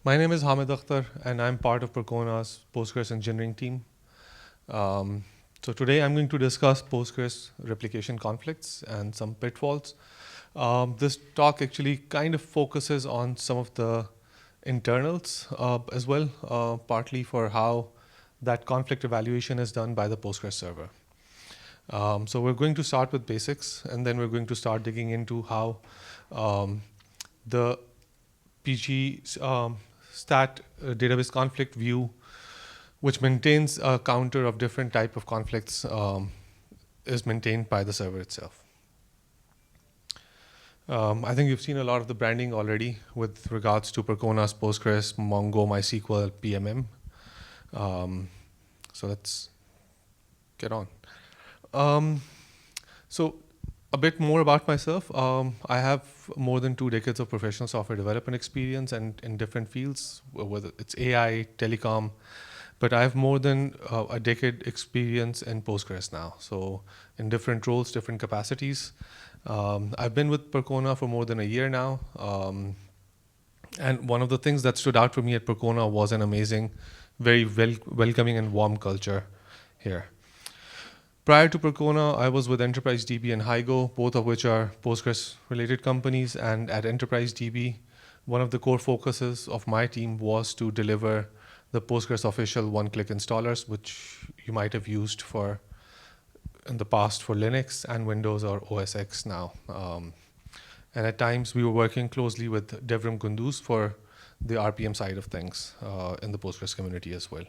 My name is Hamid Akhtar, and I'm part of Percona's Postgres engineering team. So today I'm going to discuss Postgres replication conflicts and some pitfalls. This talk actually kind of focuses on some of the internals as well, partly for how that conflict evaluation is done by the Postgres server. So we're going to start with basics, and then we're going to start digging into how the PG stat database conflict view, which maintains a counter of different type of conflicts, is maintained by the server itself. I think you've seen a lot of the branding already with regards to Percona's Postgres, Mongo, MySQL, PMM. So let's get on. So a bit more about myself. I have more than 2 decades of professional software development experience and in different fields, whether it's AI, telecom, but I have more than a decade experience in Postgres now. So in different roles, different capacities. I've been with Percona for more than a year now. And one of the things that stood out for me at Percona was an amazing, very welcoming and warm culture here. Prior to Percona, I was with Enterprise DB and Hygo, both of which are Postgres-related companies. And at Enterprise DB, one of the core focuses of my team was to deliver the Postgres official one-click installers, which you might have used in the past for Linux and Windows or OS X now. And at times, we were working closely with Devrim Kunduz for the RPM side of things in the Postgres community as well.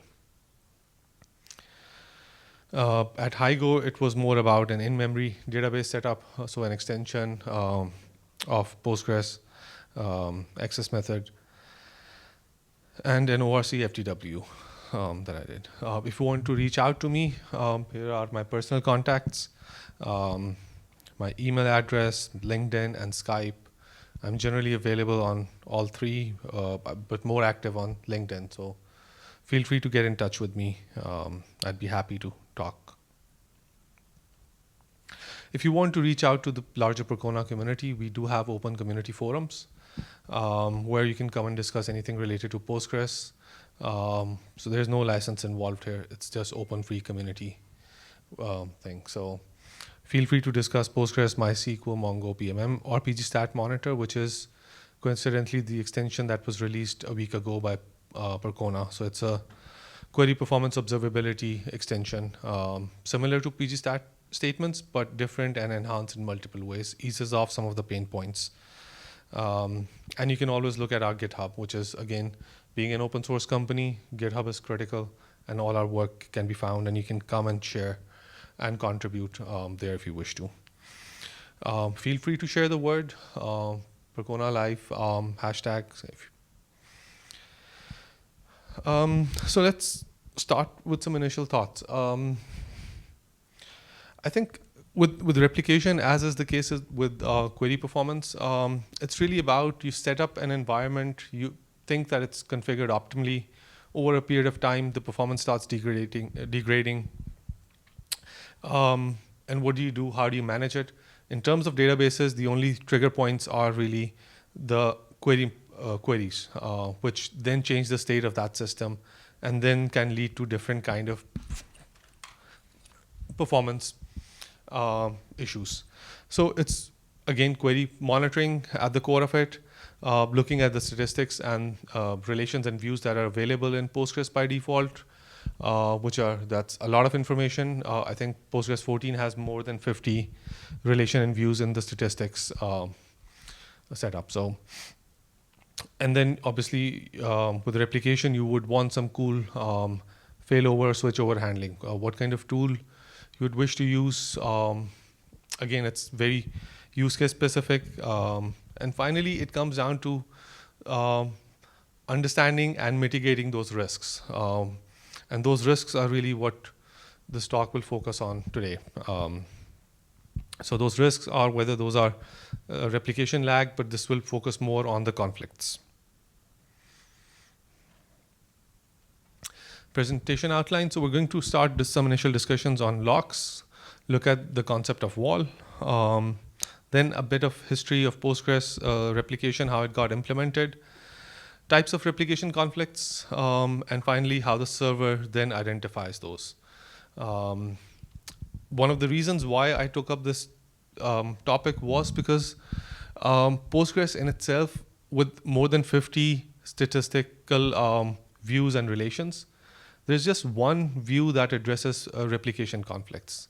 At Hygo, it was more about an in-memory database setup, so an extension of Postgres access method, and an ORC FTW that I did. If you want to reach out to me, here are my personal contacts, my email address, LinkedIn, and Skype. I'm generally available on all 3, but more active on LinkedIn, so feel free to get in touch with me. I'd be happy to talk. If you want to reach out to the larger Percona community, we do have open community forums where you can come and discuss anything related to Postgres. So there's no license involved here. It's just open free community thing. So feel free to discuss Postgres, MySQL, Mongo, PMM, or PGStat Monitor, which is coincidentally the extension that was released a week ago by Percona. So it's a query performance observability extension, similar to PGStat statements, but different and enhanced in multiple ways, eases off some of the pain points. And you can always look at our GitHub, which is, again, being an open source company, GitHub is critical, and all our work can be found, and you can come and share and contribute there if you wish to. Feel free to share the word, Percona Live, hashtags. So let's start with some initial thoughts. I think with replication, as is the case with query performance, it's really about you set up an environment, you think that it's configured optimally. Over a period of time, the performance starts degrading. And what do you do? How do you manage it? In terms of databases, the only trigger points are really the queries, which then change the state of that system and then can lead to different kind of performance issues. So it's, again, query monitoring at the core of it, looking at the statistics and relations and views that are available in Postgres by default, that's a lot of information. I think Postgres 14 has more than 50 relation and views in the statistics setup. So, and then obviously with replication, you would want some cool failover, switchover handling. What kind of tool you would wish to use? Again, it's very use case specific. And finally, it comes down to understanding and mitigating those risks. And those risks are really what this talk will focus on today. So those risks are whether those are replication lag, but this will focus more on the conflicts. Presentation outline. So we're going to start some initial discussions on locks, look at the concept of wall, then a bit of history of Postgres replication, how it got implemented, types of replication conflicts, and finally how the server then identifies those. One of the reasons why I took up this topic was because Postgres in itself, with more than 50 statistical views and relations, there's just one view that addresses replication conflicts.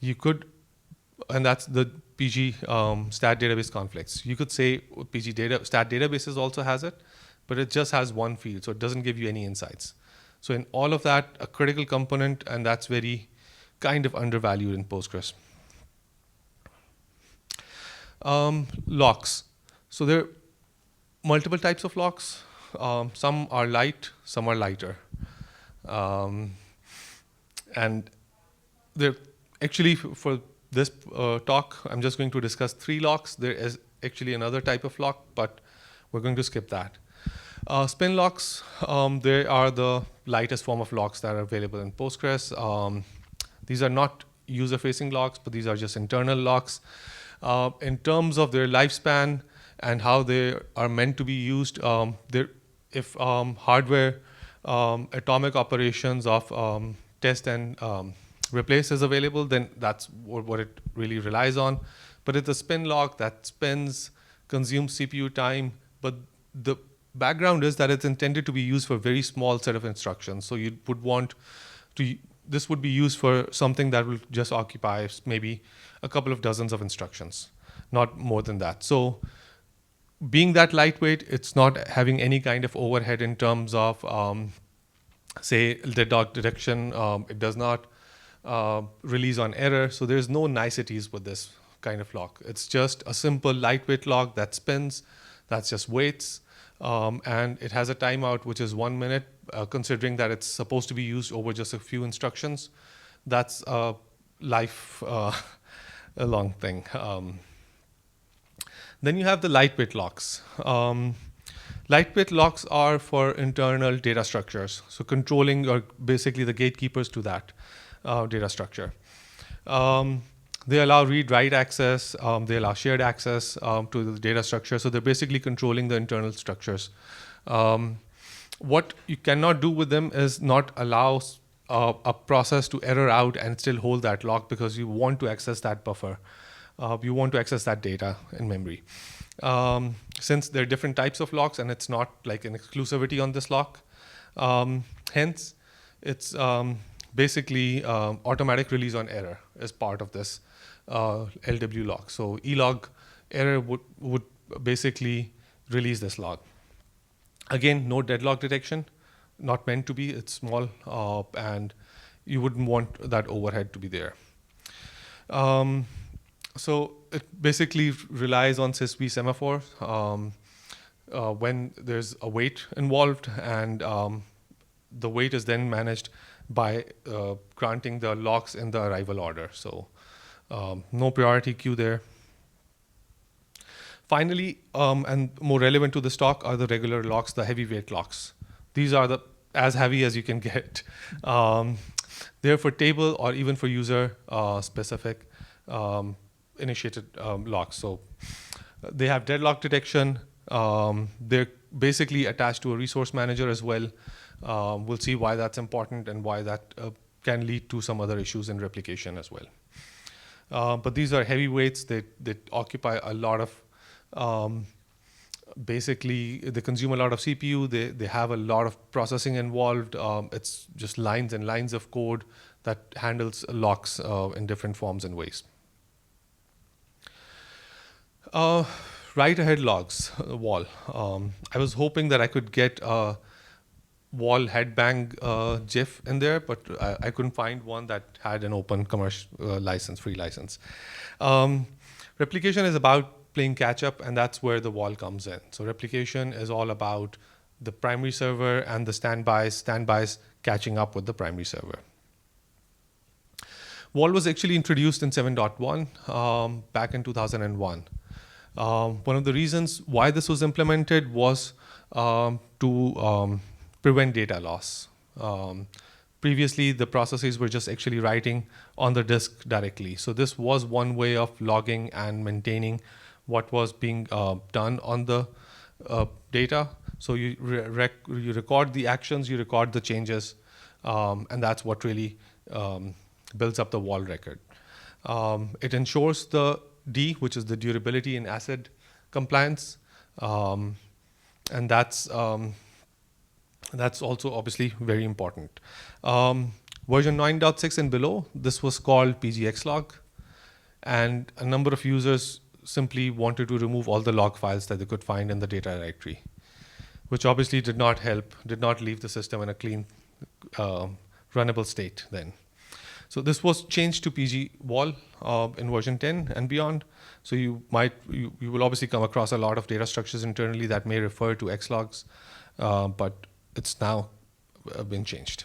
You could, and that's the PG stat database conflicts. You could say PG data stat databases also has it, but it just has one field, so it doesn't give you any insights. So in all of that, a critical component, and that's very kind of undervalued in Postgres. Locks. So there are multiple types of locks. Some are light, some are lighter. And they're actually, for this talk, I'm just going to discuss 3 locks. There is actually another type of lock, but we're going to skip that. Spin locks, they are the lightest form of locks that are available in Postgres. These are not user-facing locks, but these are just internal locks. In terms of their lifespan and how they are meant to be used, if hardware atomic operations of test and replace is available, then that's what it really relies on. But it's a spin lock that spins, consumes CPU time, but the background is that it's intended to be used for a very small set of instructions. So you would want to, this would be used for something that will just occupy maybe a couple of dozens of instructions, not more than that. So being that lightweight, it's not having any kind of overhead in terms of, say, deadlock detection. It does not release on error. So there's no niceties with this kind of lock. It's just a simple lightweight lock that spins, that's just waits. And it has a timeout, which is 1 minute, considering that it's supposed to be used over just a few instructions. That's a long thing. Then you have the lightweight locks. Lightweight locks are for internal data structures, so controlling or basically the gatekeepers to that data structure. They allow read-write access, they allow shared access to the data structure, so they're basically controlling the internal structures. What you cannot do with them is not allow a process to error out and still hold that lock, because you want to access that buffer. You want to access that data in memory. Since there are different types of locks and it's not like an exclusivity on this lock, hence it's basically automatic release on error as part of this LW lock. So ELOG error would basically release this log. Again, no deadlock detection, not meant to be. It's small, and you wouldn't want that overhead to be there. So it basically relies on SysV semaphore when there's a wait involved, and the wait is then managed by granting the locks in the arrival order. So no priority queue there. Finally, and more relevant to this talk, are the regular locks, the heavyweight locks. These are as heavy as you can get. They're for table or even for user specific initiated locks. So they have deadlock detection. They're basically attached to a resource manager as well. We'll see why that's important and why that can lead to some other issues in replication as well. But these are heavyweights. They occupy a lot of, basically they consume a lot of CPU. They have a lot of processing involved. It's just lines and lines of code that handles locks in different forms and ways. Write ahead logs, wall. I was hoping that I could get a wall headbang GIF in there, but I couldn't find one that had an open commercial license, free license. Replication is about playing catch up, and that's where the wall comes in. So replication is all about the primary server and the standbys catching up with the primary server. Wall was actually introduced in 7.1 back in 2001. One of the reasons why this was implemented was to prevent data loss. Previously, the processes were just actually writing on the disk directly. So this was one way of logging and maintaining what was being done on the data. So you record the actions, you record the changes, and that's what really builds up the wall record. It ensures the D, which is the durability and ACID compliance, and that's also obviously very important. Version 9.6 and below, this was called PG-XLog, and a number of users simply wanted to remove all the log files that they could find in the data directory, which obviously did not help, did not leave the system in a clean, runnable state then. So this was changed to PG-Wall in version 10 and beyond. So you will obviously come across a lot of data structures internally that may refer to XLogs, but it's now been changed.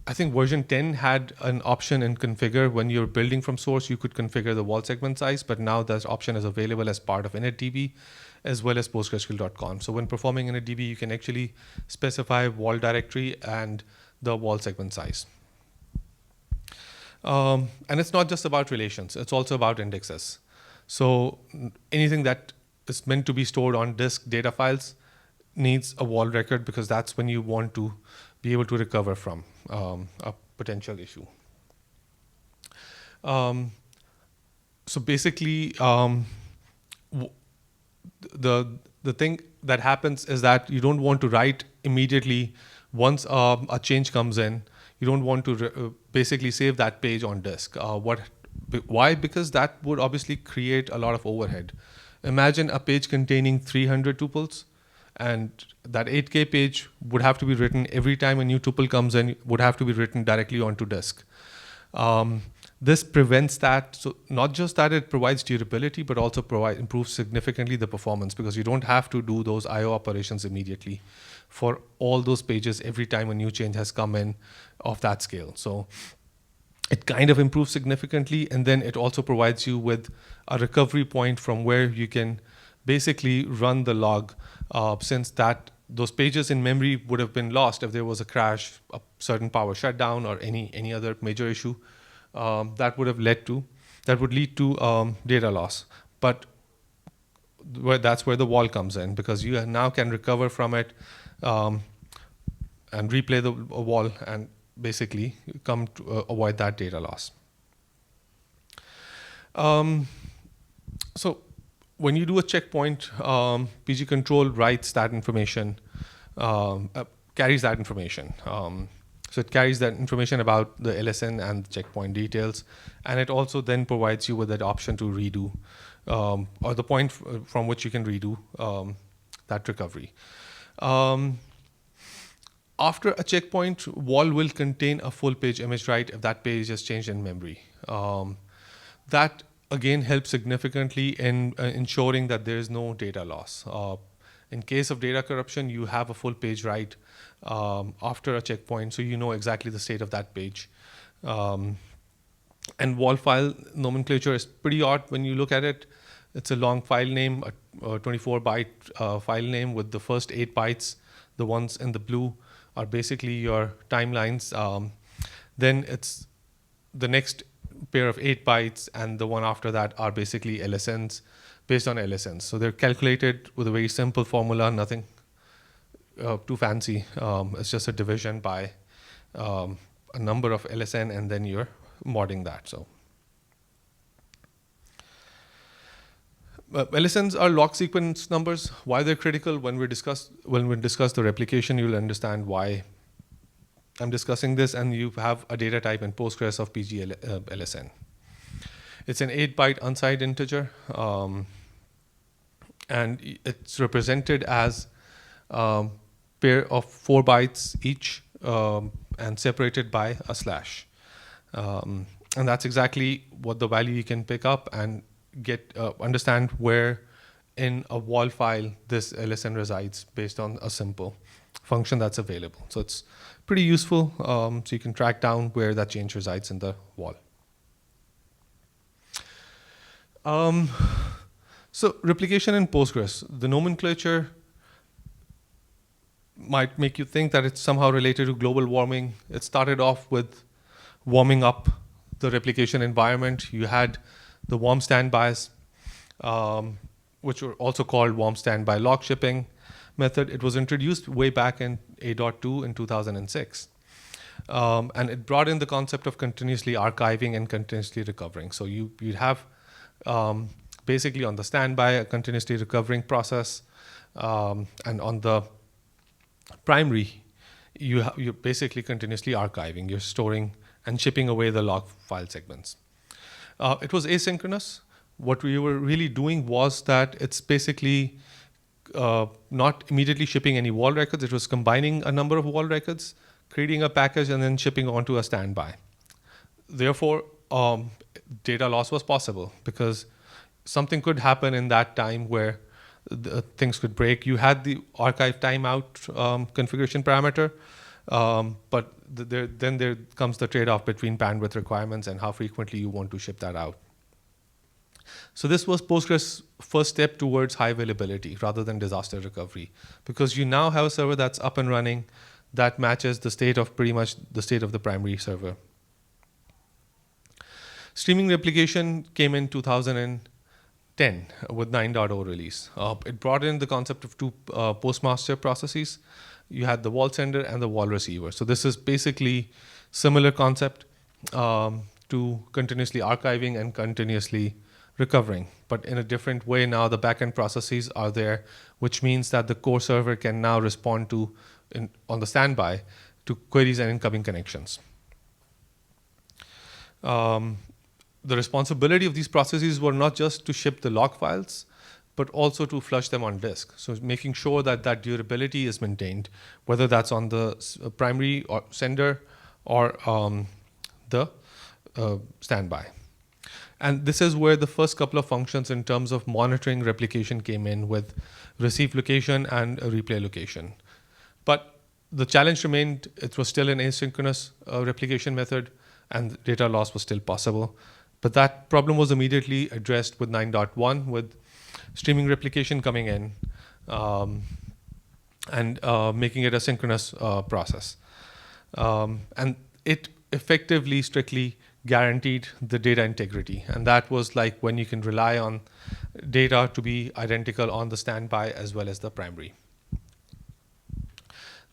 I think version 10 had an option in configure. When you're building from source, you could configure the wall segment size, but now that option is available as part of initDB as well as PostgreSQL.conf. So when performing initDB, you can actually specify wall directory and the wall segment size. And it's not just about relations, it's also about indexes. So anything that is meant to be stored on disk data files needs a wall record, because that's when you want to be able to recover from a potential issue. So basically, the thing that happens is that you don't want to write immediately once a change comes in. You don't want to basically save that page on disk. Why? Because that would obviously create a lot of overhead. Imagine a page containing 300 tuples, and that 8K page would have to be written every time a new tuple comes in, would have to be written directly onto disk. This prevents that. So not just that it provides durability, but also improves significantly the performance, because you don't have to do those IO operations immediately for all those pages every time a new change has come in of that scale. So it kind of improves significantly, and then it also provides you with a recovery point from where you can basically run the log, since those pages in memory would have been lost if there was a crash, a certain power shutdown, or any other major issue that would lead to data loss. But that's where the wall comes in, because you now can recover from it and replay the wall and basically come to avoid that data loss. So when you do a checkpoint, PG control writes that information, carries that information. So it carries that information about the LSN and the checkpoint details, and it also then provides you with that option to redo, or the point from which you can redo that recovery. After a checkpoint, wall will contain a full page image write if that page has changed in memory. That again helps significantly in ensuring that there is no data loss. In case of data corruption, you have a full page write after a checkpoint, so you know exactly the state of that page. And wall file nomenclature is pretty odd when you look at it. It's a long file name, a 24-byte file name with the first 8 bytes. The ones in the blue are basically your timelines. Then it's the next pair of 8 bytes, and the one after that are basically LSNs based on LSNs. So they're calculated with a very simple formula, nothing too fancy. It's just a division by a number of LSN, and then you're modding that. So LSNs are log sequence numbers. Why they're critical? When we discuss the replication, you'll understand why I'm discussing this. And you have a data type in Postgres of PG LSN. It's an 8-byte unsigned integer, and it's represented as a pair of 4 bytes each, and separated by a slash. And that's exactly what the value you can pick up and understand where in a wall file this LSN resides based on a simple function that's available. So it's pretty useful, so you can track down where that change resides in the wall. So replication in Postgres, the nomenclature might make you think that it's somehow related to global warming. It started off with warming up the replication environment. You had the warm standbys. which were also called warm standby log shipping method. It was introduced way back in 8.2 in 2006. And it brought in the concept of continuously archiving and continuously recovering. So you'd have basically on the standby a continuously recovering process, and on the primary, you're basically continuously archiving. You're storing and shipping away the log file segments. It was asynchronous. What we were really doing was that it's basically not immediately shipping any wall records. It was combining a number of wall records, creating a package, and then shipping onto a standby. Therefore, data loss was possible because something could happen in that time where things could break. You had the archive timeout configuration parameter, but then there comes the trade-off between bandwidth requirements and how frequently you want to ship that out. So this was Postgres' first step towards high availability rather than disaster recovery, because you now have a server that's up and running that matches the state of pretty much the state of the primary server. Streaming replication came in 2010 with 9.0 release. It brought in the concept of two postmaster processes. You had the wall sender and the wall receiver. So this is basically similar concept to continuously archiving and continuously recovering, but in a different way. Now the backend processes are there, which means that the core server can now respond to, on the standby, to queries and incoming connections. The responsibility of these processes were not just to ship the log files, but also to flush them on disk. So making sure that that durability is maintained, whether that's on the primary or sender or the standby. And this is where the first couple of functions in terms of monitoring replication came in, with receive location and a replay location. But the challenge remained. It was still an asynchronous replication method, and data loss was still possible. But that problem was immediately addressed with 9.1, with streaming replication coming in and making it a synchronous process. And it effectively, strictly guaranteed the data integrity. And that was like when you can rely on data to be identical on the standby as well as the primary.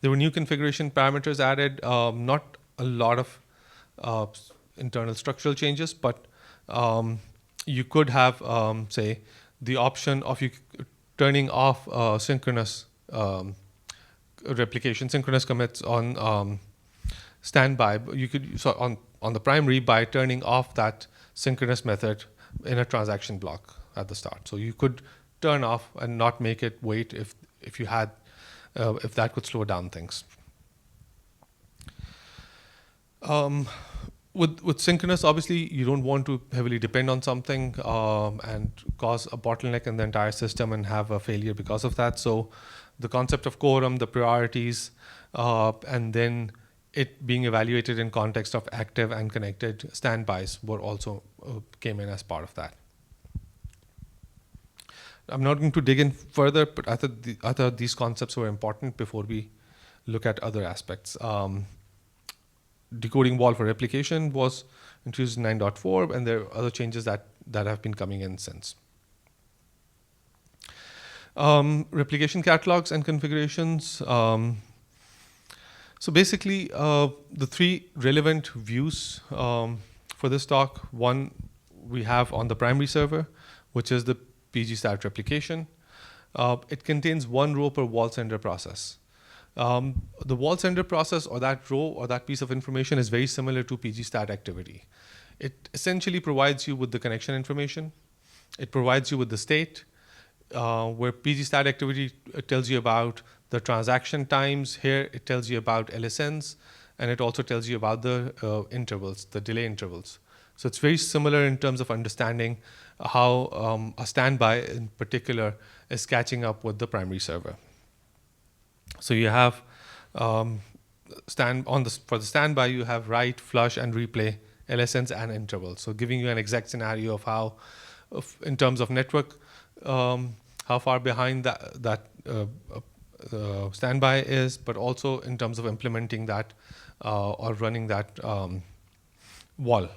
There were new configuration parameters added, not a lot of internal structural changes, but you could have, say, the option of turning off synchronous replication, synchronous commits on standby. You could on the primary by turning off that synchronous method in a transaction block at the start. So you could turn off and not make it wait if you had if that could slow down things. With synchronous, obviously, you don't want to heavily depend on something and cause a bottleneck in the entire system and have a failure because of that. So the concept of quorum, the priorities, and then it being evaluated in context of active and connected standbys were also came in as part of that. I'm not going to dig in further, but I thought these concepts were important before we look at other aspects. Decoding wall for replication was introduced in 9.4, and there are other changes that have been coming in since. Replication catalogs and configurations. So basically, the three relevant views for this talk. One we have on the primary server, which is the pgstat replication. It contains one row per wall sender process. The wall sender process, or that row or that piece of information, is very similar to pgstat activity. It essentially provides you with the connection information. It provides you with the state, where pgstat activity tells you about the transaction times. Here it tells you about LSNs, and it also tells you about the intervals, the delay intervals. So it's very similar in terms of understanding how a standby in particular is catching up with the primary server. So you have for the standby, you have write, flush, and replay LSNs and intervals. So giving you an exact scenario of how, in terms of network, how far behind that standby is, but also in terms of implementing that or running that wall.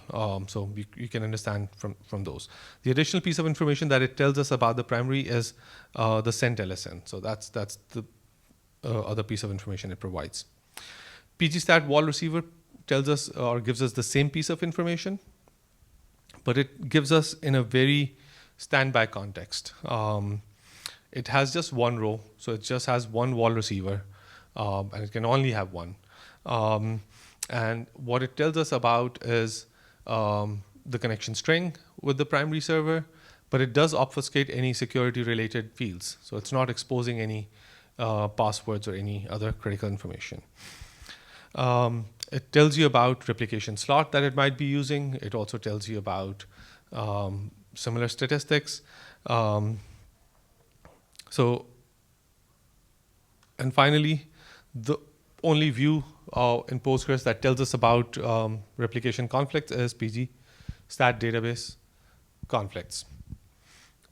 So you can understand from those. The additional piece of information that it tells us about the primary is the sent LSN. So that's the other piece of information it provides. pgstat wall receiver tells us or gives us the same piece of information, but it gives us in a very standby context. It has just one row, so it just has one wall receiver, and it can only have one. And what it tells us about is the connection string with the primary server, but it does obfuscate any security-related fields. So it's not exposing any passwords or any other critical information. It tells you about replication slot that it might be using. It also tells you about similar statistics. And finally, the only view in Postgres that tells us about replication conflicts is PG stat database conflicts.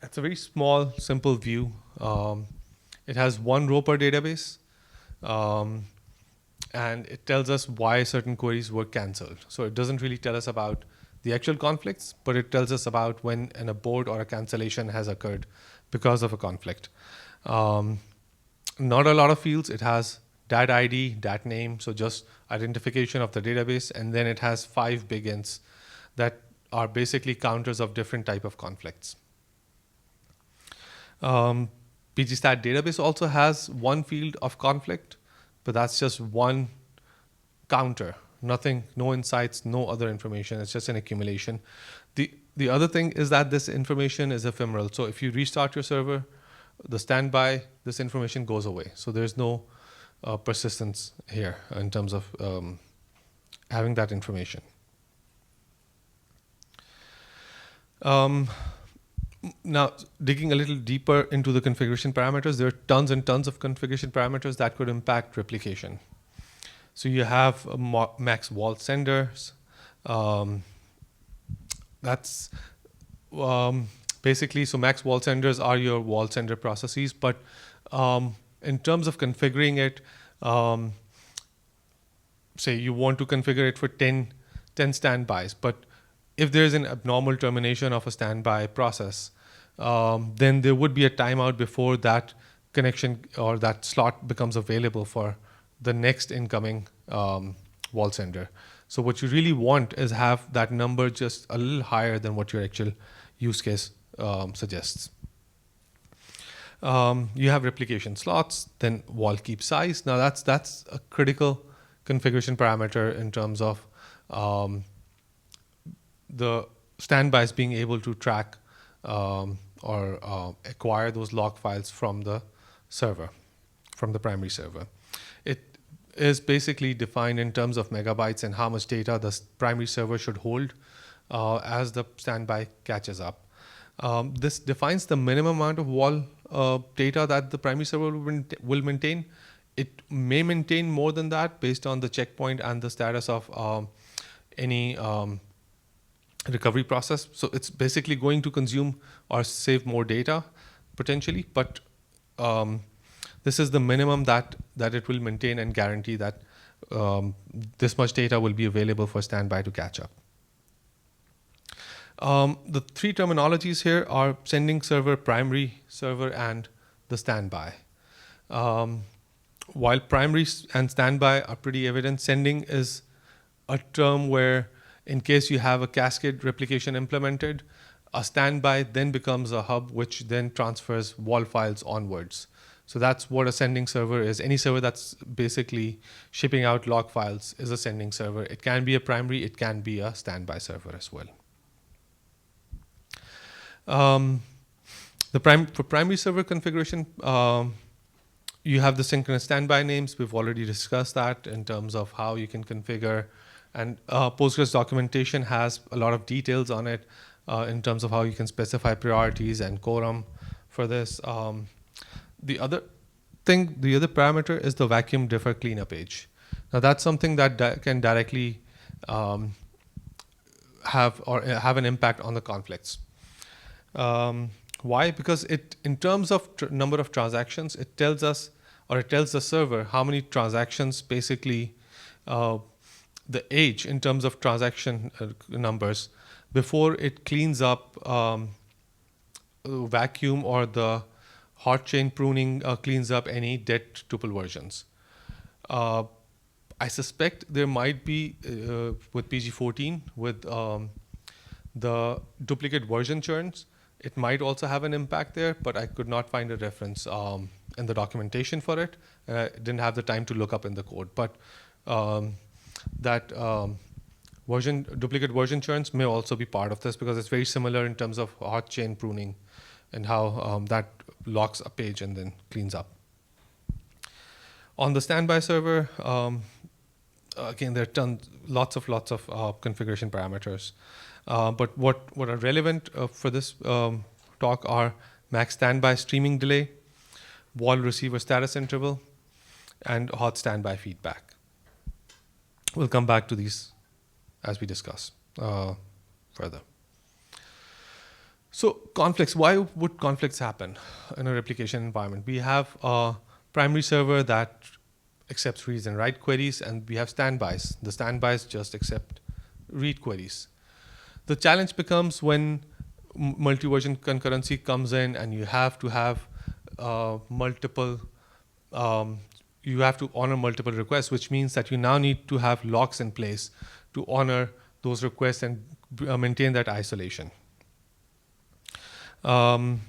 It's a very small, simple view. It has one row per database, and it tells us why certain queries were canceled. So it doesn't really tell us about the actual conflicts, but it tells us about when an abort or a cancellation has occurred because of a conflict. Not a lot of fields. It has dat ID, dat name, so just identification of the database, and then it has 5 big ints that are basically counters of different type of conflicts. PGStat database also has one field of conflict, but that's just one counter. Nothing, no insights, no other information. It's just an accumulation. The other thing is that this information is ephemeral. So if you restart your server, the standby, this information goes away. So there's no persistence here in terms of having that information. Now, digging a little deeper into the configuration parameters, there are tons and tons of configuration parameters that could impact replication. So you have max wall senders. That's basically, so max wall senders are your wall sender processes. But in terms of configuring it, say you want to configure it for 10 standbys, but if there's an abnormal termination of a standby process, then there would be a timeout before that connection or that slot becomes available for the next incoming wall sender. So what you really want is have that number just a little higher than what your actual use case suggests. You have replication slots, then wall keep size. Now that's a critical configuration parameter in terms of the standbys being able to track or acquire those log files from the server, from the primary server. It is basically defined in terms of megabytes and how much data the primary server should hold as the standby catches up. This defines the minimum amount of wall data that the primary server will maintain. It may maintain more than that based on the checkpoint and the status of any recovery process. So it's basically going to consume or save more data potentially, but this is the minimum that it will maintain and guarantee that this much data will be available for standby to catch up. The three terminologies here are sending server, primary server, and the standby. While primary and standby are pretty evident, sending is a term where in case you have a cascade replication implemented, a standby then becomes a hub which then transfers wall files onwards. So that's what a sending server is. Any server that's basically shipping out log files is a sending server. It can be a primary, it can be a standby server as well. For primary server configuration, you have the synchronous standby names. We've already discussed that in terms of how you can configure. And Postgres documentation has a lot of details on it in terms of how you can specify priorities and quorum for this. The other parameter is the vacuum differ cleanup age. Now that's something that can directly have an impact on the conflicts. Why? Because in terms of number of transactions, it tells us, or it tells the server how many transactions basically the age in terms of transaction numbers before it cleans up vacuum or the hot chain pruning cleans up any dead tuple versions. I suspect there might be with PG14 with the duplicate version churns. It might also have an impact there, but I could not find a reference in the documentation for it. I didn't have the time to look up in the code, but that duplicate version churns may also be part of this because it's very similar in terms of hot chain pruning and how that locks a page and then cleans up. On the standby server, again, there are lots of configuration parameters. But what are relevant for this talk are max standby streaming delay, wall receiver status interval, and hot standby feedback. We'll come back to these as we discuss further. So conflicts, why would conflicts happen in a replication environment? We have a primary server that accepts reads and write queries, and we have standbys. The standbys just accept read queries. The challenge becomes when multi-version concurrency comes in and you have to have you have to honor multiple requests, which means that you now need to have locks in place to honor those requests and maintain that isolation. And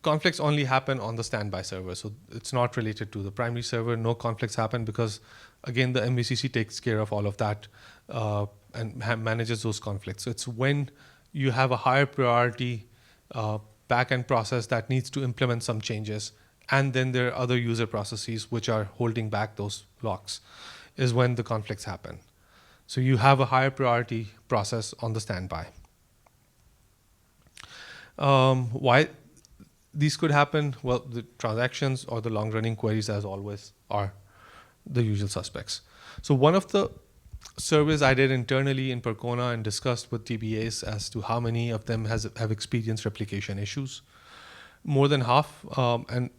conflicts only happen on the standby server, so it's not related to the primary server. No conflicts happen because, again, the MVCC takes care of all of that and manages those conflicts. So it's when you have a higher priority backend process that needs to implement some changes, and then there are other user processes which are holding back those locks, is when the conflicts happen. So you have a higher priority process on the standby. Why these could happen? Well, the transactions or the long-running queries, as always, are the usual suspects. So one of the surveys I did internally in Percona and discussed with DBAs as to how many of them have experienced replication issues. More than half, and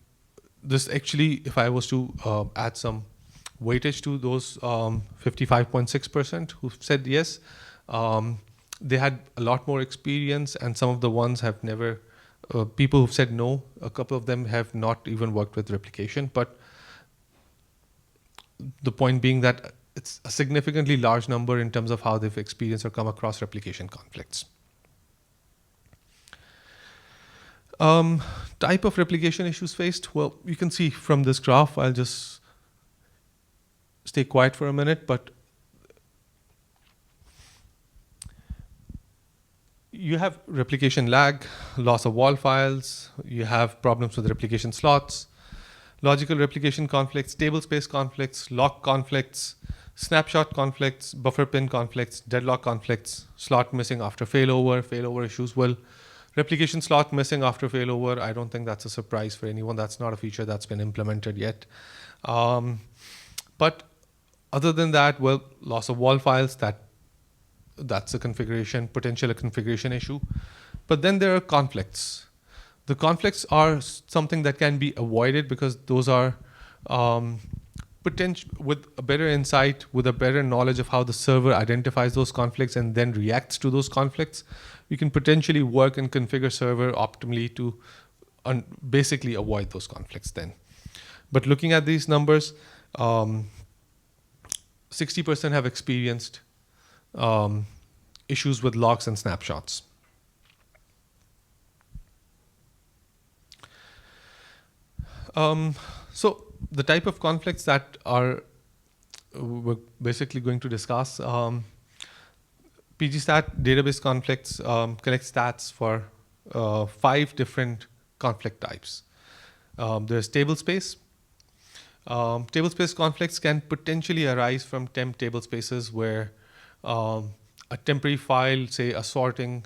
this actually, if I was to add some weightage to those 55.6% who said yes, they had a lot more experience, and some of the ones have never, people who've said no, a couple of them have not even worked with replication. But the point being that it's a significantly large number in terms of how they've experienced or come across replication conflicts. Type of replication issues faced. Well, you can see from this graph, I'll just stay quiet for a minute, but you have replication lag, loss of wall files, you have problems with replication slots, logical replication conflicts, tablespace conflicts, lock conflicts, snapshot conflicts, buffer pin conflicts, deadlock conflicts, slot missing after failover issues. Well, replication slot missing after failover, I don't think that's a surprise for anyone. That's not a feature that's been implemented yet. But other than that, well, loss of wall files, that's a potential configuration issue. But then there are conflicts. The conflicts are something that can be avoided because those are with a better insight, with a better knowledge of how the server identifies those conflicts and then reacts to those conflicts. You can potentially work and configure server optimally to basically avoid those conflicts then. But looking at these numbers, 60% have experienced issues with logs and snapshots. So the type of conflicts that we're basically going to discuss, PGStat database conflicts collect stats for 5 different conflict types. There's tablespace. Tablespace conflicts can potentially arise from temp tablespaces where a temporary file, say sorting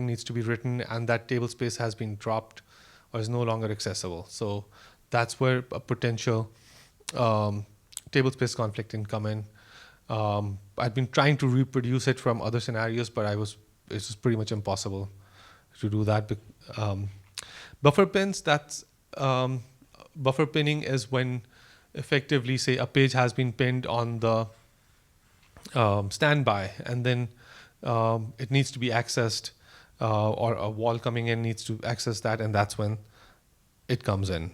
needs to be written, and that tablespace has been dropped or is no longer accessible. So that's where a potential tablespace conflict can come in. I've been trying to reproduce it from other scenarios, but it's just pretty much impossible to do that. Buffer pins, buffer pinning is when effectively, say, a page has been pinned on the standby, and then it needs to be accessed, or a wall coming in needs to access that, and that's when it comes in.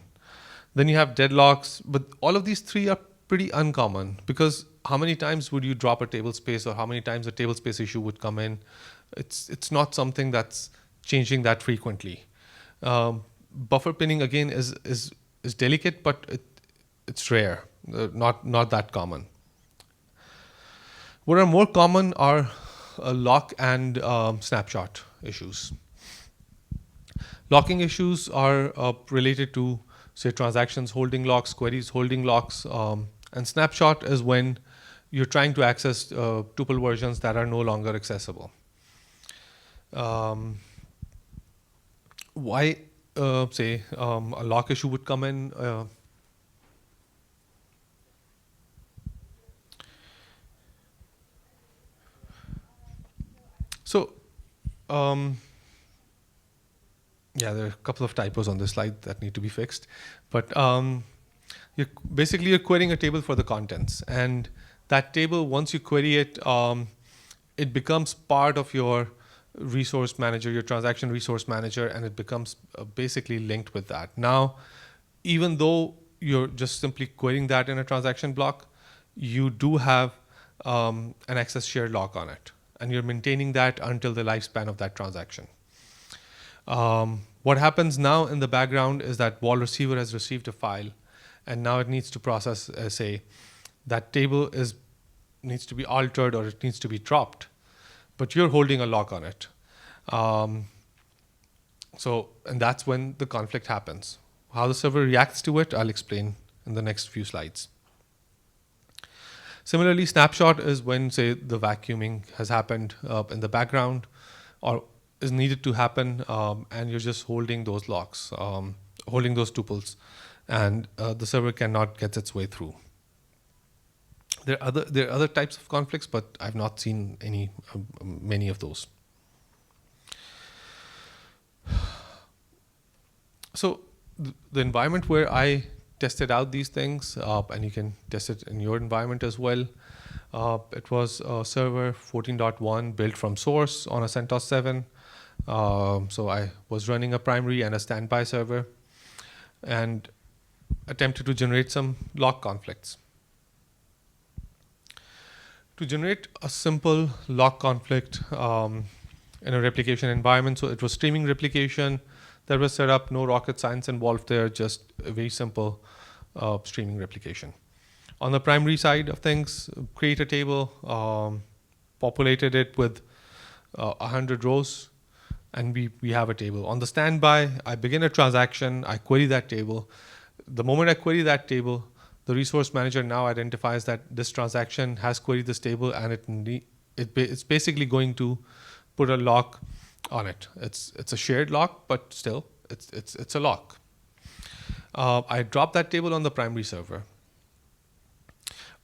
Then you have deadlocks, but all of these three are pretty uncommon, because how many times would you drop a table space, or how many times a table space issue would come in? It's not something that's changing that frequently. Buffer pinning again is delicate, but it's rare, not that common. What are more common are lock and snapshot issues. Locking issues are related to, say, transactions holding locks, queries holding locks, and snapshot is when you're trying to access tuple versions that are no longer accessible. Why, say, a lock issue would come in? So, yeah, there are a couple of typos on this slide that need to be fixed. But you're querying a table for the contents. And that table, once you query it, it becomes part of your resource manager, your transaction resource manager, and it becomes basically linked with that. Now, even though you're just simply querying that in a transaction block, you do have an access shared lock on it. And you're maintaining that until the lifespan of that transaction. What happens now in the background is that wall receiver has received a file, and now it needs to process, say, that table needs to be altered or it needs to be dropped, but you're holding a lock on it. And that's when the conflict happens. How the server reacts to it, I'll explain in the next few slides. Similarly, snapshot is when, say, the vacuuming has happened in the background or is needed to happen, and you're just holding those locks, holding those tuples, and the server cannot get its way through. There are other types of conflicts, but I've not seen many of those. So the environment where I tested out these things, and you can test it in your environment as well. It was a server 14.1 built from source on a CentOS 7. So I was running a primary and a standby server and attempted to generate some lock conflicts. To generate a simple lock conflict in a replication environment, so it was streaming replication that was set up, no rocket science involved there, just a very simple streaming replication. On the primary side of things, create a table, populated it with 100 rows, and we have a table. On the standby, I begin a transaction, I query that table. The moment I query that table, the resource manager now identifies that this transaction has queried this table, and it's basically going to put a lock on it. It's a shared lock, but still, it's a lock. I drop that table on the primary server.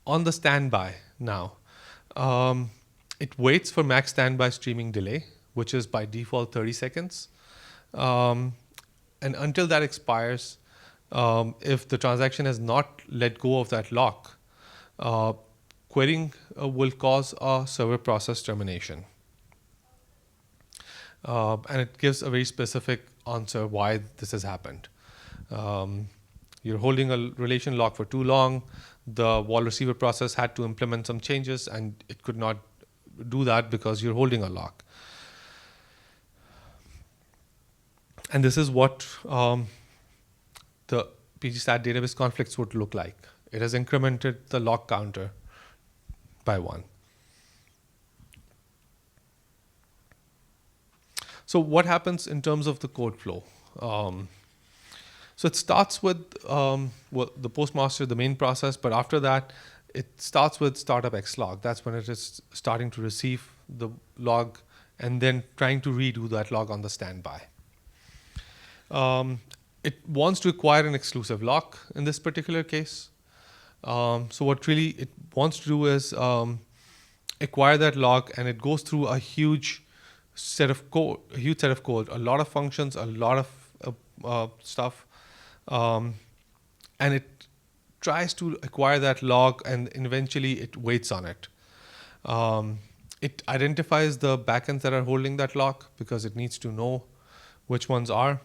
On the standby now, it waits for max standby streaming delay, which is by default 30 seconds. And until that expires, if the transaction has not let go of that lock, querying will cause a server process termination. And it gives a very specific answer why this has happened. You're holding a relation lock for too long. The wall receiver process had to implement some changes, and it could not do that because you're holding a lock. And this is what the pgstat database conflicts would look like. It has incremented the lock counter by 1. So what happens in terms of the code flow? So it starts with the postmaster, the main process, but after that, it starts with startup XLog. That's when it is starting to receive the log and then trying to redo that log on the standby. It wants to acquire an exclusive lock in this particular case. So what really it wants to do is acquire that lock, and it goes through a huge set of code, a lot of functions, a lot of stuff, and it tries to acquire that log, and eventually it waits on it. Um, it identifies the backends that are holding that lock because it needs to know which ones are.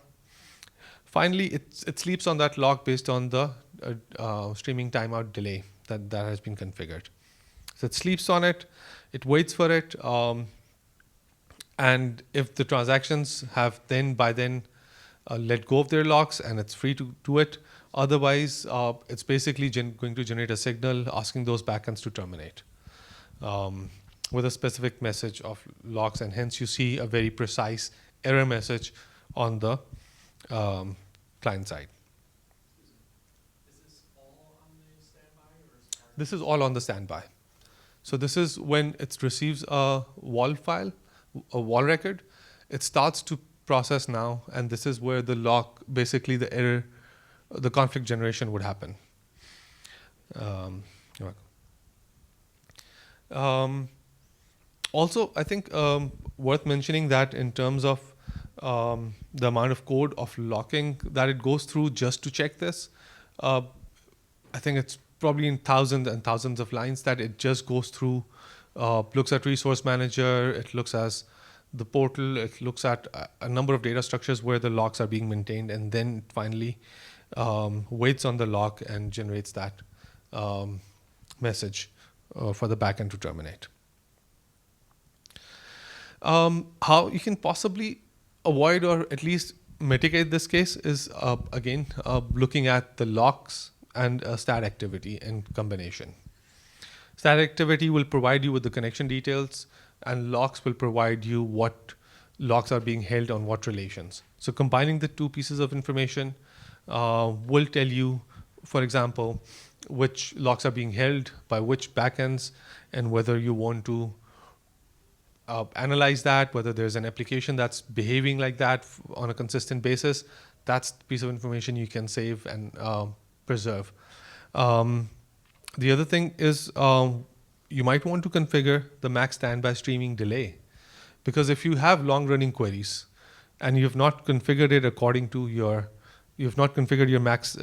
Finally, it sleeps on that lock based on the streaming timeout delay that has been configured. So it sleeps on it, it waits for it, and if the transactions have then by then let go of their locks and it's free to do it, otherwise it's basically going to generate a signal asking those backends to terminate um, with a specific message of locks, and hence you see a very precise error message on the um, client side. This is all on the standby. So this is when it receives a wall file, a wall record. It starts to process now, and this is where the lock, basically the error, the conflict generation would happen. You're welcome. Also, I think worth mentioning that in terms of the amount of code of locking that it goes through just to check this, I think it's probably in thousands and thousands of lines that it just goes through, looks at resource manager, it looks at the portal, it looks at a number of data structures where the locks are being maintained, and then finally waits on the lock and generates that message for the backend to terminate. How you can possibly avoid or at least mitigate this case is again looking at the locks and stat activity in combination. Stat activity will provide you with the connection details, and locks will provide you what locks are being held on what relations. So combining the two pieces of information will tell you, for example, which locks are being held by which backends, and whether you want to analyze that, whether there's an application that's behaving like that on a consistent basis. That's the piece of information you can save and preserve. The other thing is you might want to configure the max standby streaming delay, because if you have long running queries and you've not configured it according to you've not configured your max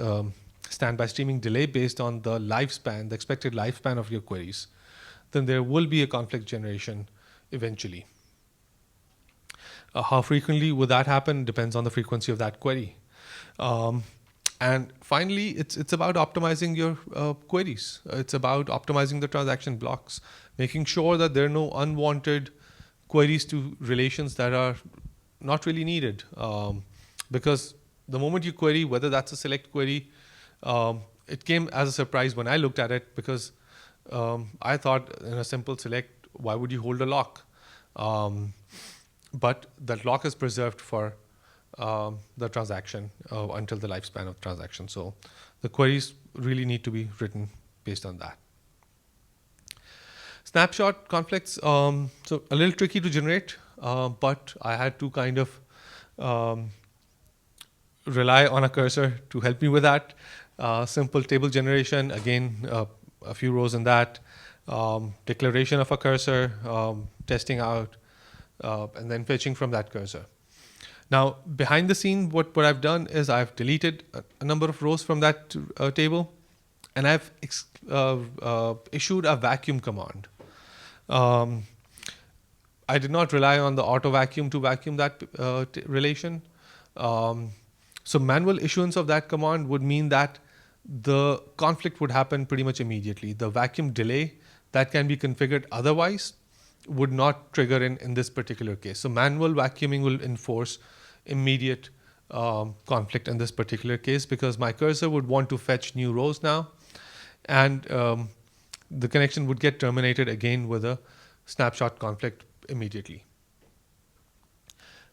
standby streaming delay based on the lifespan, the expected lifespan of your queries, then there will be a conflict generation eventually. How frequently would that happen depends on the frequency of that query. And finally, it's about optimizing your queries. It's about optimizing the transaction blocks, making sure that there are no unwanted queries to relations that are not really needed. Because the moment you query, whether that's a select query, it came as a surprise when I looked at it, because I thought in a simple select, why would you hold a lock? But that lock is preserved for the transaction until the lifespan of the transaction. So the queries really need to be written based on that. Snapshot conflicts, so a little tricky to generate, but I had to kind of rely on a cursor to help me with that. Simple table generation, again, a few rows in that. Declaration of a cursor, testing out, and then fetching from that cursor. Now, behind the scene, what I've done is I've deleted a number of rows from that table, and I've issued a vacuum command. I did not rely on the auto vacuum to vacuum that relation. So manual issuance of that command would mean that the conflict would happen pretty much immediately. The vacuum delay that can be configured otherwise would not trigger in this particular case. So manual vacuuming will enforce immediate conflict in this particular case, because my cursor would want to fetch new rows now, and the connection would get terminated again with a snapshot conflict immediately.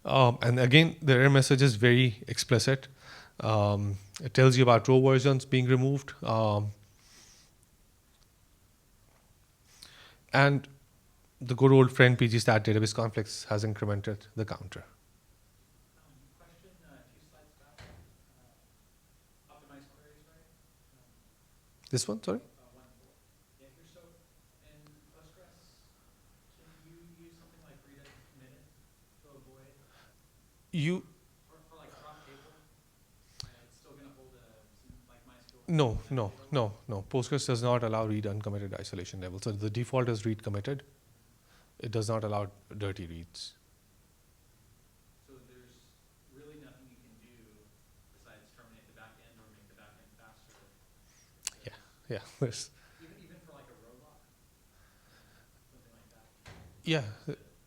And again, the error message is very explicit. It tells you about row versions being removed. And the good old friend pgstat database conflicts has incremented the counter. Question, 2 slides back, optimize queries, right? This one, sorry? 1.4. Yeah, here, so in Postgres, can you use something like read it, commit it to avoid, You for like drop table, it's still going to hold a, like MySQL No, no, no, no. Postgres does not allow read uncommitted isolation level. So the default is read committed. It does not allow dirty reads. So there's really nothing you can do besides terminate the back end or make the back end faster. Yeah, yeah. There's, Even for like a roadblock, something like that. yeah,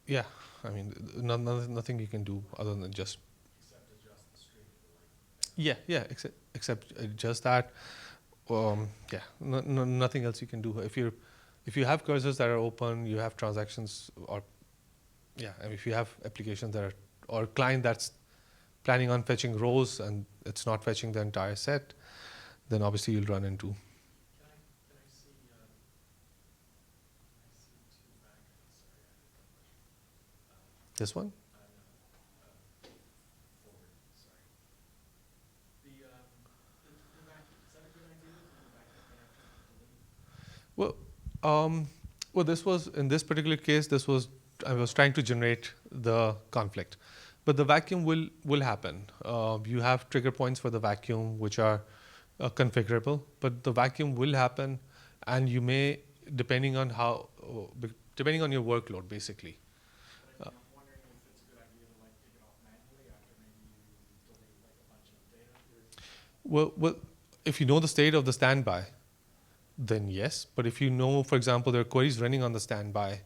yeah. I mean, nothing you can do other than just. Except adjust the stream to like. Yeah, yeah. Except just that. Yeah. Nothing else you can do. If you have cursors that are open, you have transactions, or yeah, I mean, if you have applications that are, or client that's planning on fetching rows and it's not fetching the entire set, then obviously you'll run into. Can I see two backends? Sorry, I did that question. This one? No, forward. Sorry. The vacuum, is that a good idea? The vacuum connection to delete? Well, this was in this particular case. I was trying to generate the conflict, but the vacuum will happen. You have trigger points for the vacuum which are configurable, but the vacuum will happen, and you may, depending on depending on your workload, basically. But I'm wondering if it's a good idea to like kick it off manually after maybe you delete like a bunch of data. Well, if you know the state of the standby, then yes. But if you know, for example, there are queries running on the standby,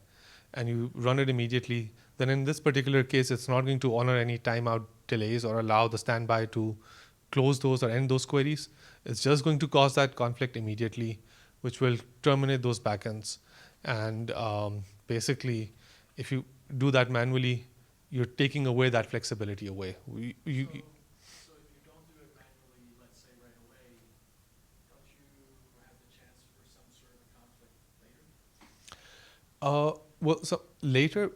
and you run it immediately, then in this particular case, it's not going to honor any timeout delays or allow the standby to close those or end those queries. It's just going to cause that conflict immediately, which will terminate those backends. And basically, if you do that manually, you're taking away that flexibility away. So if you don't do it manually, let's say right away, don't you have the chance for some sort of a conflict later? Well, so later,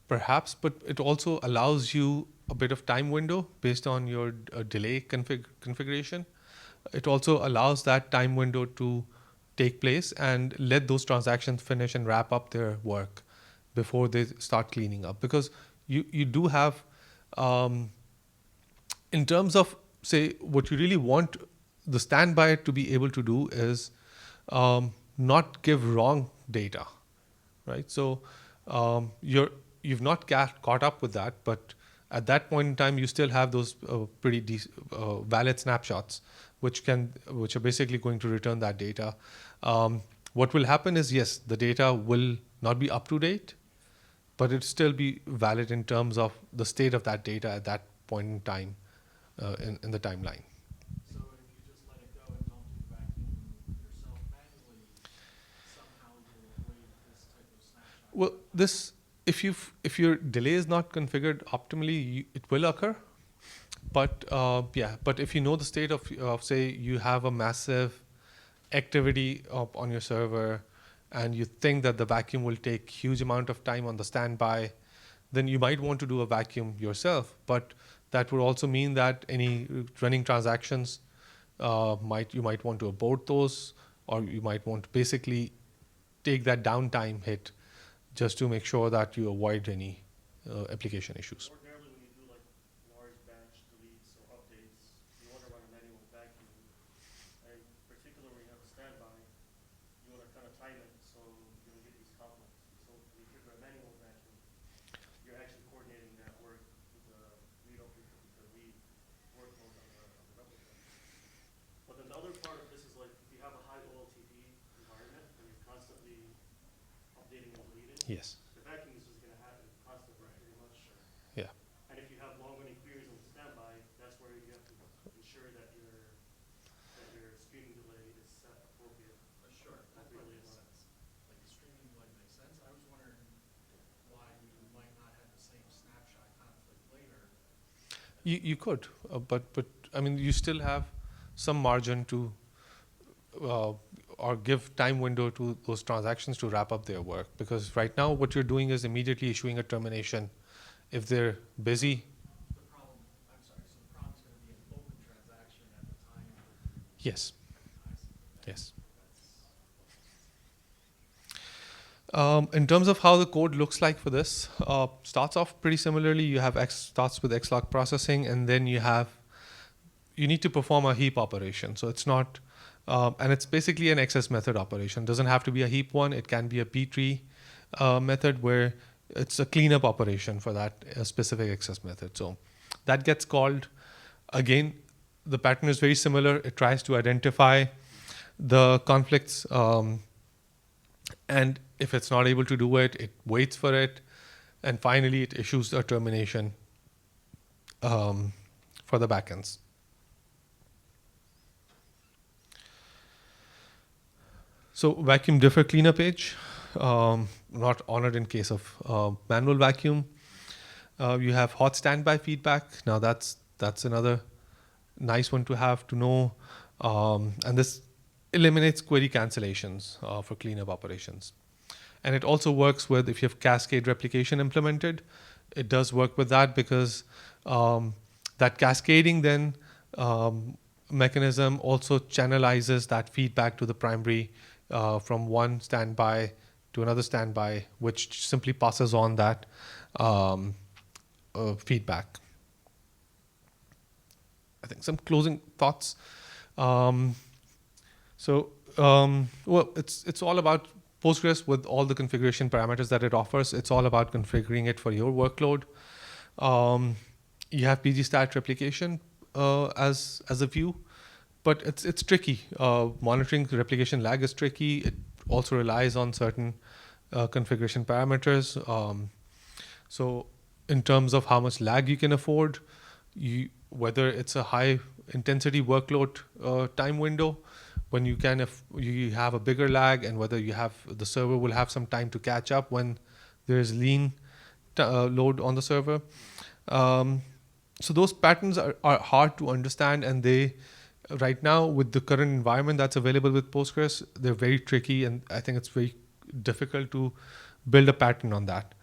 perhaps, but it also allows you a bit of time window based on your delay configuration. It also allows that time window to take place and let those transactions finish and wrap up their work before they start cleaning up. Because you do have, in terms of, say, what you really want the standby to be able to do is not give wrong data, right? So you've not caught up with that, but at that point in time, you still have those pretty valid snapshots, which are basically going to return that data. What will happen is, yes, the data will not be up to date, but it still be valid in terms of the state of that data at that point in time in the timeline. So if you just let it go and don't do the vacuum yourself manually, somehow you'll avoid this type of snapshot. Well, if your delay is not configured optimally, it will occur. But but if you know the state of say you have a massive activity on your server, and you think that the vacuum will take huge amount of time on the standby, then you might want to do a vacuum yourself. But that would also mean that any running transactions you might want to abort those, or you might want to basically take that downtime hit just to make sure that you avoid any application issues. Ordinarily, when you do like large batch deletes or updates, you want to run a manual vacuum. And particularly when you have a standby, you want to kind of time it so you don't get these conflicts. So when you trigger a manual vacuum, you're actually coordinating that work with the read workload on the replica. But then the other part of this is like if you have a high OLTP environment and you're constantly updating and deleting, Yes. the vacuum is just going to happen constantly, pretty much. Yeah. And if you have long-running queries on standby, that's where you have to ensure that your streaming delay is set appropriate. Sure, that might make sense. Like the streaming delay makes sense. I was wondering why you might not have the same snapshot conflict later. You could, but I mean, you still have some margin to or give time window to those transactions to wrap up their work. Because right now, what you're doing is immediately issuing a termination. If they're busy, The problem, I'm sorry, so the problem's going to be an open transaction at the time. yes, I see. yes. That's In terms of how the code looks like for this, starts off pretty similarly. You have starts with XLog processing, and then you need to perform a heap operation. So it's not And it's basically an access method operation. It doesn't have to be a heap one. It can be a P-tree method where it's a cleanup operation for that specific access method. So that gets called. Again, the pattern is very similar. It tries to identify the conflicts, and if it's not able to do it, it waits for it, and finally it issues a termination for the backends. So vacuum differ cleanup page, not honored in case of manual vacuum. You have hot standby feedback. Now that's another nice one to have to know, and this eliminates query cancellations for cleanup operations. And it also works with, if you have cascade replication implemented, it does work with that, because that cascading then mechanism also channelizes that feedback to the primary from one standby to another standby, which simply passes on that feedback. I think some closing thoughts. Well, it's all about Postgres with all the configuration parameters that it offers. It's all about configuring it for your workload. You have pgstat replication as a view, but it's tricky. Monitoring replication lag is tricky. It also relies on certain configuration parameters. So in terms of how much lag you can afford, whether it's a high intensity workload time window, when you you have a bigger lag, and whether the server will have some time to catch up when there is lean load on the server. So those patterns are hard to understand, and they, right now with the current environment that's available with Postgres, they're very tricky, and I think it's very difficult to build a pattern on that.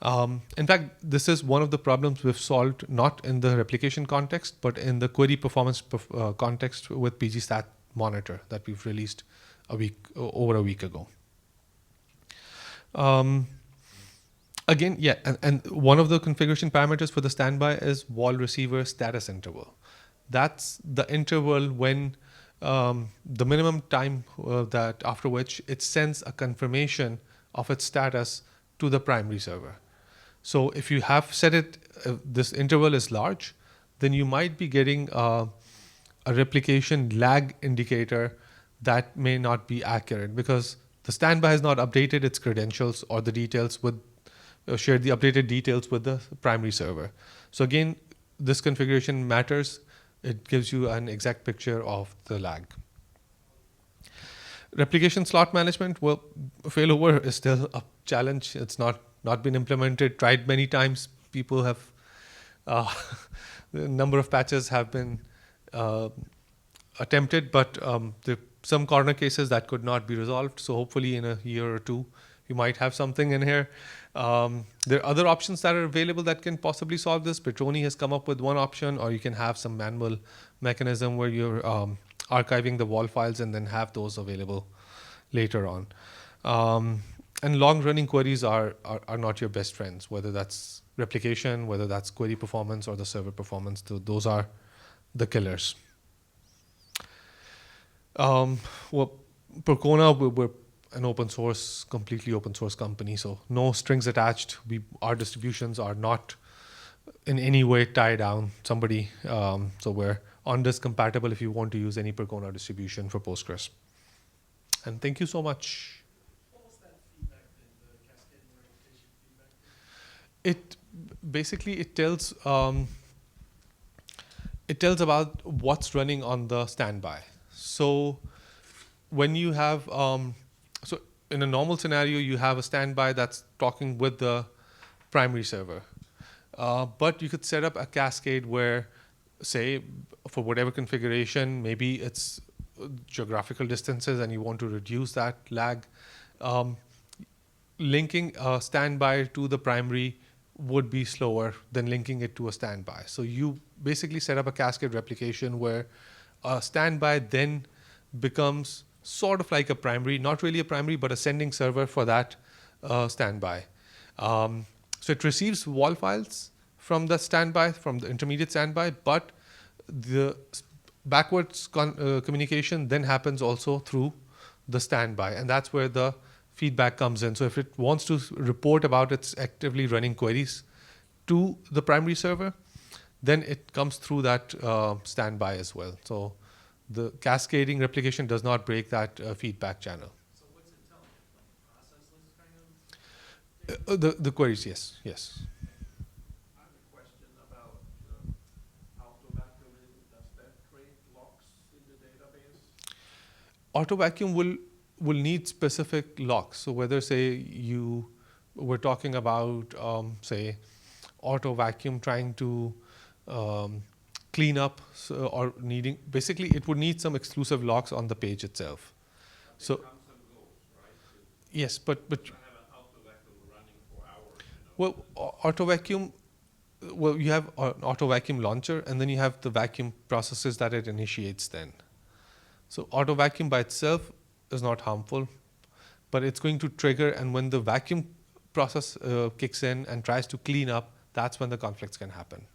In fact, this is one of the problems we've solved, not in the replication context, but in the query performance context with pgstat monitor that we've released over a week ago. Again, yeah, and one of the configuration parameters for the standby is wall receiver status interval. That's the interval when the minimum time that after which it sends a confirmation of its status to the primary server. So if you have set it, this interval is large, then you might be getting a replication lag indicator that may not be accurate, because the standby has not updated its credentials or the details with shared the updated details with the primary server. So again, this configuration matters. It gives you an exact picture of the lag. Replication slot management, well, failover is still a challenge. It's not been implemented, tried many times. People have, the number of patches have been attempted, but there are some corner cases that could not be resolved. So hopefully in a year or two, you might have something in here. There are other options that are available that can possibly solve this. Percona has come up with one option, or you can have some manual mechanism where you're archiving the wall files and then have those available later on. And long-running queries are not your best friends, whether that's replication, whether that's query performance or the server performance. Those are the killers. Well, Percona, we're an open source, completely open source company, so no strings attached. Our distributions are not in any way tied down somebody. So we're on disk compatible if you want to use any Percona distribution for Postgres. And thank you so much. What was that feedback then, the cascading replication feedback? It basically it tells about what's running on the standby. So when you have so in a normal scenario, you have a standby that's talking with the primary server, but you could set up a cascade where, say, for whatever configuration, maybe it's geographical distances and you want to reduce that lag, linking a standby to the primary would be slower than linking it to a standby. So you basically set up a cascade replication where a standby then becomes sort of like a primary, not really a primary, but a sending server for that standby. So it receives wall files from the standby, from the intermediate standby, but the backwards communication then happens also through the standby, and that's where the feedback comes in. So if it wants to report about its actively running queries to the primary server, then it comes through that standby as well. So the cascading replication does not break that feedback channel. So what's it telling you? Like process list kind of? The queries, yes, yes. I have a question about auto vacuuming. Does that create locks in the database? Auto vacuum will need specific locks. So whether say we're talking about say auto vacuum trying to clean up or needing, basically it would need some exclusive locks on the page itself. But So it comes and goes, right? yes, but You can have an auto vacuum running for hours. You know? well, auto vacuum. Well, you have an auto vacuum launcher, and then you have the vacuum processes that it initiates then. So auto vacuum by itself is not harmful, but it's going to trigger, and when the vacuum process kicks in and tries to clean up, that's when the conflicts can happen.